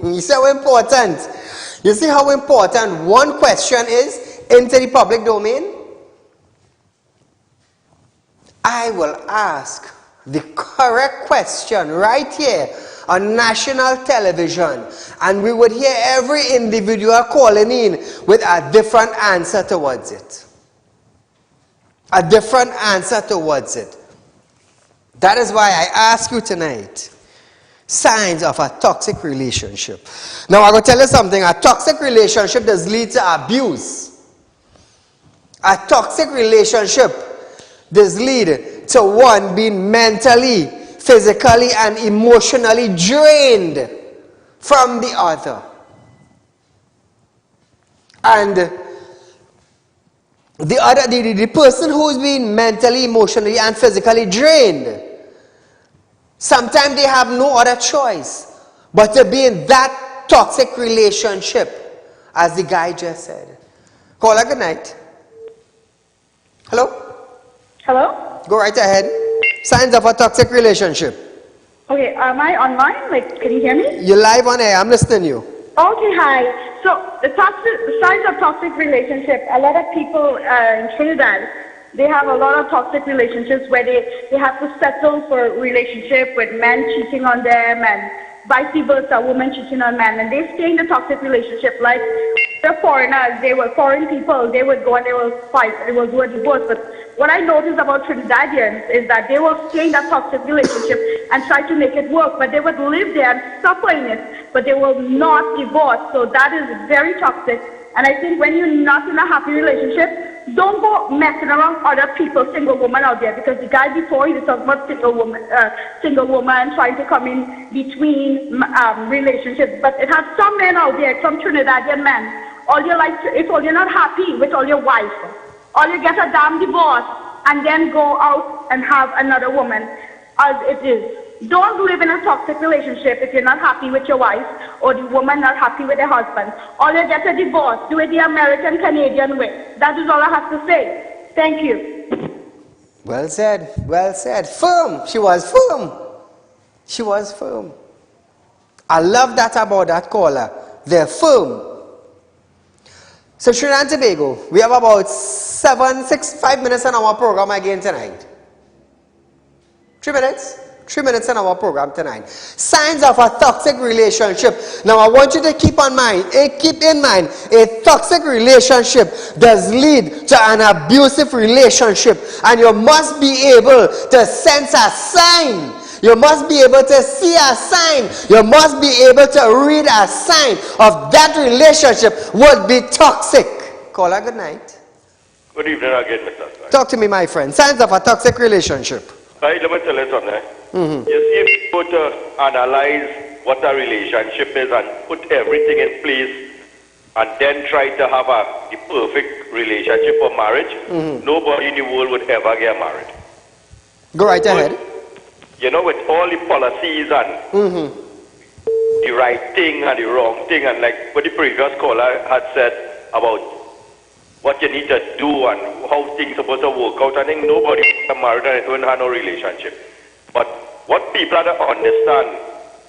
[SPEAKER 1] You see how important? You see how important one question is into the public domain? I will ask the correct question right here on national television, and we would hear every individual calling in with a different answer towards it. A different answer towards it. That is why I ask you tonight, signs of a toxic relationship. Now I'm going to tell you something. A toxic relationship does lead to abuse. A toxic relationship does lead to one being mentally, physically, and emotionally drained from the other. And the person who is being mentally, emotionally, and physically drained, sometimes they have no other choice but to be in that toxic relationship, as the guy just said. Caller, good night. Hello?
[SPEAKER 15] Hello?
[SPEAKER 1] Go right ahead. Signs of a toxic relationship.
[SPEAKER 15] Okay, am I online? Like, can you hear me?
[SPEAKER 1] You're live on air. I'm listening to you.
[SPEAKER 15] Okay, hi. So, the signs of toxic relationship, a lot of people in Trinidad, they have a lot of toxic relationships where they have to settle for a relationship with men cheating on them and vice versa, women cheating on men, and they stay in the toxic relationship like they're foreigners, they were foreign people, they would go and they will fight, they will do a divorce. But what I noticed about Trinidadians is that they will stay in that toxic relationship and try to make it work, but they would live there and suffer in it, but they will not divorce. So that is very toxic. And I think when you're not in a happy relationship, don't go messing around other people, single women out there, because the guy before he was talking about single woman trying to come in between relationships. But it has some men out there, some Trinidadian men. All your life, if all you're not happy with all your wife, or you get a damn divorce and then go out and have another woman, as it is. Don't live in a toxic relationship if you're not happy with your wife or the woman not happy with her husband. Or you get a divorce. Do it the American Canadian way. That is all I have to say. Thank you.
[SPEAKER 1] Well said. Well said. Firm. She was firm. She was firm. I love that about that caller. They're firm. So Trinidad and Tobago, we have about 5 minutes on our program again tonight. 3 minutes? 3 minutes in our program tonight. Signs of a toxic relationship. Now I want you to keep in mind, a toxic relationship does lead to an abusive relationship, and you must be able to sense a sign. You must be able to see a sign. You must be able to read a sign of that relationship would be toxic. Caller, good night.
[SPEAKER 8] Good evening again, Mr.
[SPEAKER 1] Talk to me, my friend. Signs of a toxic relationship.
[SPEAKER 8] Right, let me tell you something. You see, if you put analyze what a relationship is and put everything in place and then try to have the perfect relationship for marriage, nobody in the world would ever get married.
[SPEAKER 1] Go right ahead.
[SPEAKER 8] You know, with all the policies and the right thing and the wrong thing, and like what the previous caller had said about what you need to do and how things are supposed to work out, I think nobody is married and don't have no relationship. But what people have to understand,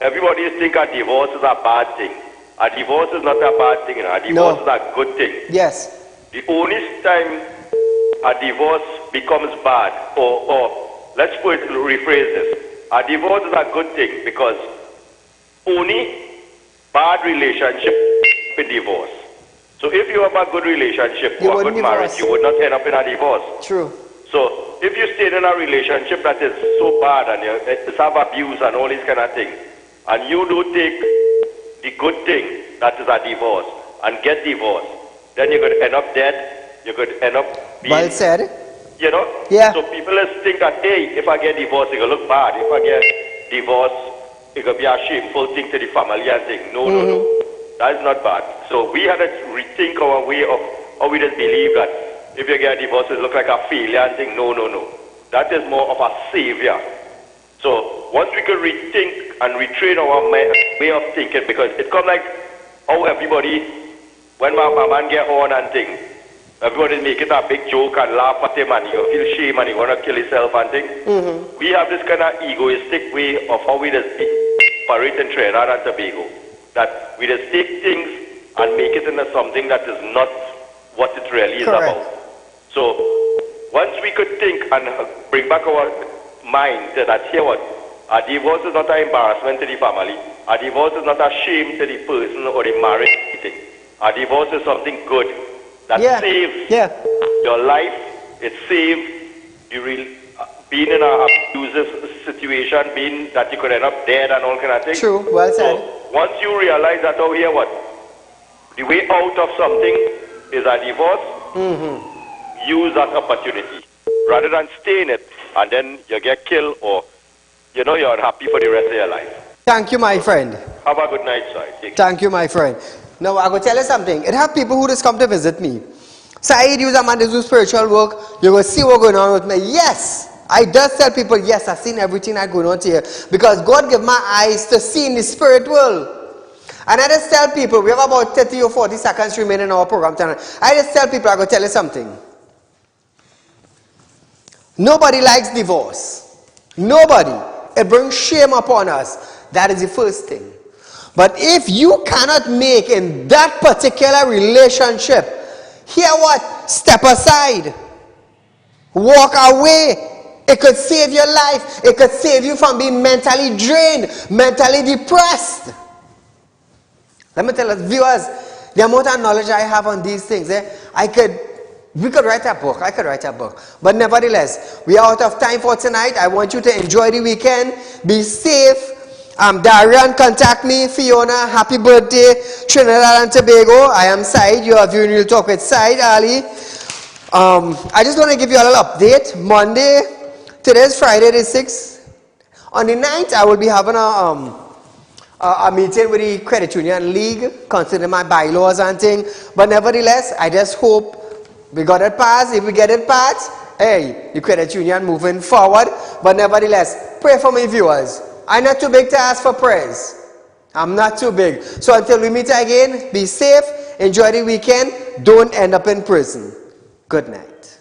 [SPEAKER 8] everybody think a divorce is a bad thing. A divorce is not a bad thing, a divorce is a good thing.
[SPEAKER 1] Yes.
[SPEAKER 8] The only time a divorce becomes bad, or let's rephrase this, a divorce is a good thing because only bad relationship with divorce. So if you have a good relationship or a good marriage, you would not end up in a divorce.
[SPEAKER 1] True.
[SPEAKER 8] So if you stay in a relationship that is so bad and it's have abuse and all these kind of things, and you do take the good thing that is a divorce and get divorced, then you could end up dead, you could end up being...
[SPEAKER 1] Well said.
[SPEAKER 8] You know?
[SPEAKER 1] Yeah.
[SPEAKER 8] So people just think that, hey, if I get divorced, it will look bad. If I get divorced, it will be a shameful thing to the family and thing. No, no. That is not bad. So we had to rethink our way of how we just believe that if you get divorced, it look like a failure and thing. No, no, no. That is more of a savior. So once we could rethink and retrain our way of thinking, because it comes like how everybody, when my man get on and thing, everybody make it a big joke and laugh at him and you feel shame and you want to kill yourself and thing. We have this kind of egoistic way of how we just operate in Trinidad and Tobago. That we just take things and make it into something that is not what it really is about. So once we could think and bring back our mind that here what, a divorce is not an embarrassment to the family. A divorce is not a shame to the person or the married thing. A divorce is something good that saves your life. It saves you being in an abusive situation, being that you could end up dead and all kind of things.
[SPEAKER 1] True, well said.
[SPEAKER 8] So once you realize that, oh, here what, the way out of something is a divorce, use that opportunity rather than stay in it and then you get killed or you know you're unhappy for the rest of your life.
[SPEAKER 1] Thank you, my friend.
[SPEAKER 8] Have a good night, sir.
[SPEAKER 1] Thank you, my friend. Now, I'm going to tell you something. It have people who just come to visit me. Saeed, you're a man that do spiritual work. You're going to see what's going on with me. Yes. I just tell people, yes, I've seen everything that's going on here. Because God gave my eyes to see in the spirit world. And I just tell people, we have about 30 or 40 seconds remaining in our program tonight. I just tell people, I'm going to tell you something. Nobody likes divorce. Nobody. It brings shame upon us. That is the first thing. But if you cannot make in that particular relationship, hear what? Step aside. Walk away. It could save your life. It could save you from being mentally drained, mentally depressed. Let me tell you, viewers, the amount of knowledge I have on these things, we could write a book. I could write a book. But nevertheless, we are out of time for tonight. I want you to enjoy the weekend. Be safe. Darian, contact me. Fiona, happy birthday. Trinidad and Tobago. I am Saeed. You are viewing Real Talk with Saieed Ali. I just want to give you a little update. Monday, today is Friday the 6th. On the 9th, I will be having a meeting with the Credit Union League, considering my bylaws and things. But nevertheless, I just hope we got it passed. If we get it passed, hey, the Credit Union moving forward. But nevertheless, pray for me, viewers. I'm not too big to ask for prayers. I'm not too big. So until we meet again, be safe, enjoy the weekend, don't end up in prison. Good night.